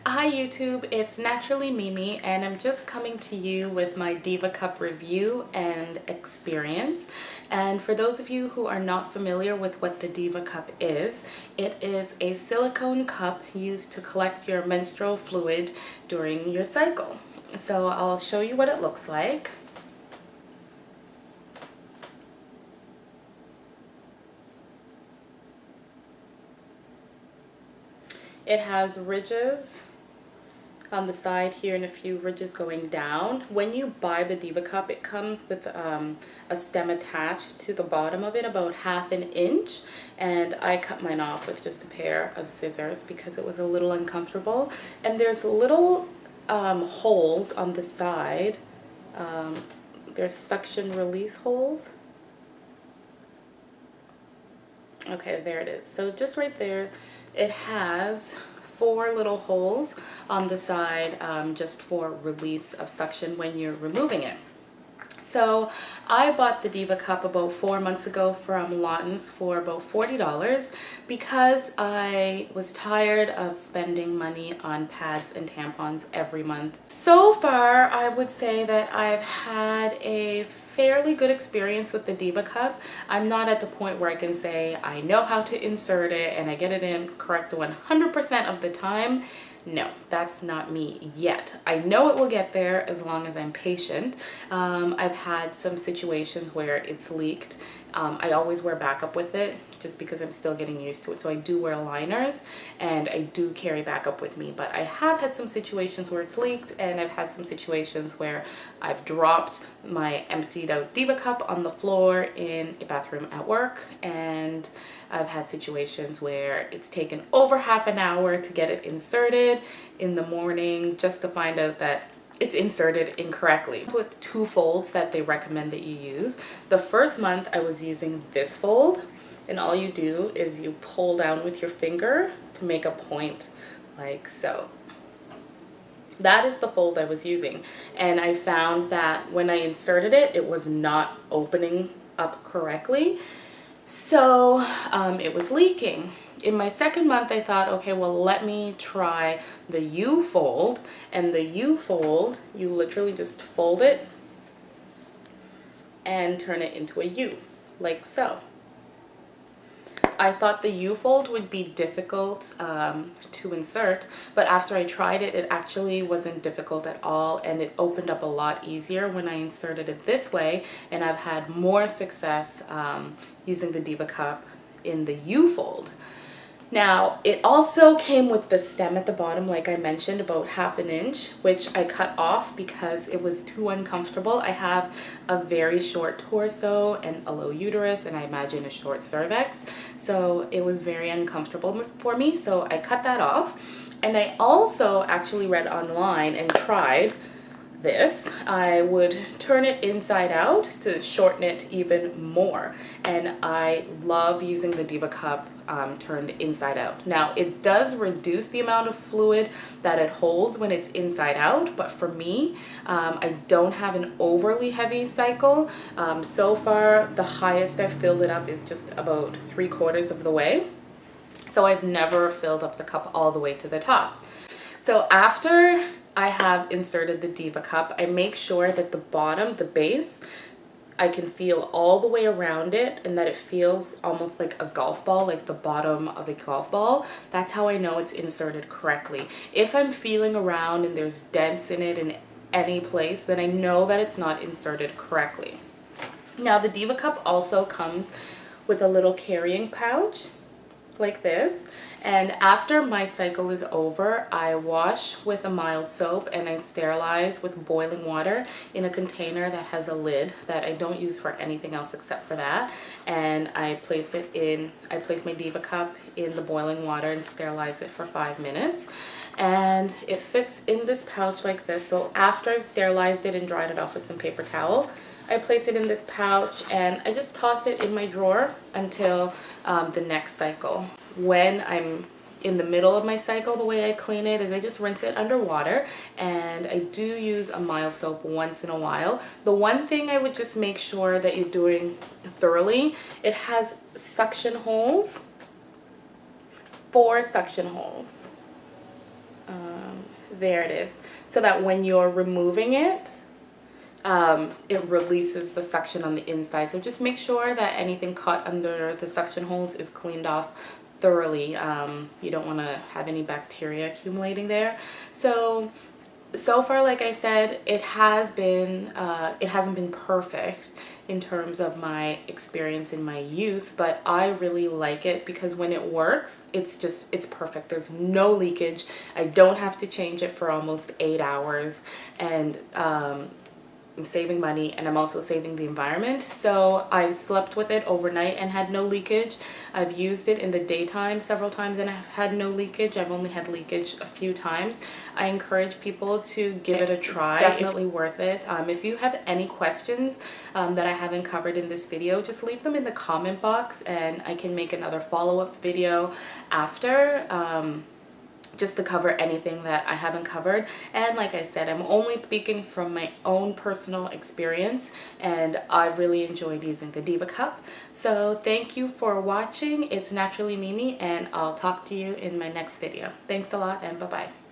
Hi YouTube, it's Naturally Mimi and I'm just coming to you with my Diva Cup review and experience. And for those of you who are not familiar with what the Diva Cup is, it is a silicone cup used to collect your menstrual fluid during your cycle. So I'll show you what it looks like. It has ridges on the side here and a few ridges going down. When you buy the Diva Cup, it comes with a stem attached to the bottom of it, about 1/2 inch, and I cut mine off with just a pair of scissors because it was a little uncomfortable. And there's little holes on the side. There's suction release holes. Okay, there it is. So just right there, it has 4 little holes on the side just for release of suction when you're removing it. So I bought the Diva Cup about 4 months ago from Lawtons for about $40 because I was tired of spending money on pads and tampons every month. So far, I would say that I've had a fairly good experience with the Diva Cup. I'm not at the point where I can say I know how to insert it and I get it in correct 100% of the time. No, that's not me yet. I know it will get there as long as I'm patient. I've had some situations where it's leaked. I always wear backup with it just because I'm still getting used to it. So I do wear liners and I do carry backup with me. But I have had some situations where it's leaked, and I've had some situations where I've dropped my emptied out Diva Cup on the floor in a bathroom at work, and I've had situations where it's taken over half an hour to get it inserted in the morning just to find out that it's inserted incorrectly. With 2 folds that they recommend that you use. The first month I was using this fold, and all you do is you pull down with your finger to make a point like so. That is the fold I was using, and I found that when I inserted it, it was not opening up correctly. So it was leaking. In my second month, I thought, okay, well, let me try the U fold. And the U fold, you literally just fold it and turn it into a U, like so. I thought the U fold would be difficult to insert, but after I tried it, it actually wasn't difficult at all, and it opened up a lot easier when I inserted it this way, and I've had more success using the Diva Cup in the U fold. Now, it also came with the stem at the bottom, like I mentioned, about 1/2 inch, which I cut off because it was too uncomfortable. I have a very short torso and a low uterus, and I imagine a short cervix, so it was very uncomfortable for me, so I cut that off. And I also actually read online and tried this. I would turn it inside out to shorten it even more, and I love using the Diva Cup turned inside out. Now, it does reduce the amount of fluid that it holds when it's inside out, but for me, I don't have an overly heavy cycle. So far, the highest I've filled it up is just about 3/4 of the way. So I've never filled up the cup all the way to the top. So after I have inserted the Diva Cup, I make sure that the bottom, the base, I can feel all the way around it, and that it feels almost like a golf ball, like the bottom of a golf ball. That's how I know it's inserted correctly. If I'm feeling around and there's dents in it in any place, then I know that it's not inserted correctly. Now, the Diva Cup also comes with a little carrying pouch like this, and after my cycle is over, I wash with a mild soap and I sterilize with boiling water in a container that has a lid that I don't use for anything else except for that. And I place my Diva Cup in the boiling water and sterilize it for 5 minutes. And it fits in this pouch like this. So after I've sterilized it and dried it off with some paper towel, I place it in this pouch and I just toss it in my drawer until the next cycle. When I'm in the middle of my cycle, the way I clean it is I just rinse it under water, and I do use a mild soap once in a while. The one thing I would just make sure that you're doing thoroughly, it has suction holes, 4 suction holes. There it is. So that when you're removing it, it releases the suction on the inside. So just make sure that anything caught under the suction holes is cleaned off thoroughly. You don't want to have any bacteria accumulating there. So far, like I said, it hasn't been perfect in terms of my experience in my use, but I really like it because when it works, it's perfect. There's no leakage. I don't have to change it for almost 8 hours, and I'm saving money, and I'm also saving the environment. So I've slept with it overnight and had no leakage. I've used it in the daytime several times and I've had no leakage. I've only had leakage a few times. I encourage people to give it a try. It's definitely worth it. If you have any questions that I haven't covered in this video, just leave them in the comment box and I can make another follow-up video after. Just to cover anything that I haven't covered. And like I said, I'm only speaking from my own personal experience, and I really enjoyed using the Diva Cup. So thank you for watching. It's Naturally Mimi, and I'll talk to you in my next video. Thanks a lot, and bye-bye.